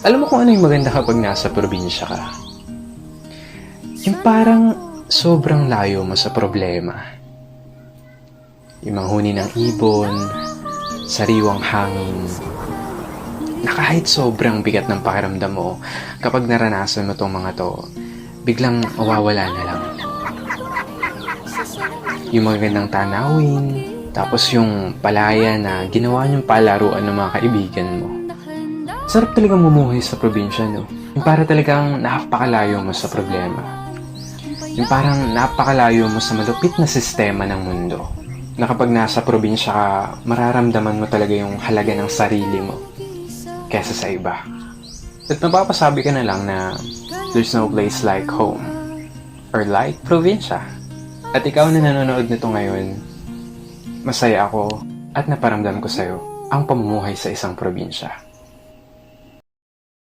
Alam mo kung ano yung maganda kapag nasa probinsya ka? Yung parang sobrang layo mo sa problema. Yung manghuni ng ibon, sariwang hangin, na kahit sobrang bigat ng pakiramdam mo, kapag naranasan mo tong mga to, biglang mawawala na lang. Yung magandang tanawin, tapos yung palaya na ginawa niyong palaruan ng mga kaibigan mo. Sarap talagang mumuhay sa probinsya, no? Yung para talagang napakalayo mo sa problema. Yung parang napakalayo mo sa malupit na sistema ng mundo. Na kapag nasa probinsya ka, mararamdaman mo talaga yung halaga ng sarili mo kesa sa iba. At mapapasabi ka na lang na there's no place like home or like probinsya. At ikaw na nanonood nito ngayon, masaya ako at naparamdam ko sa'yo ang pamumuhay sa isang probinsya.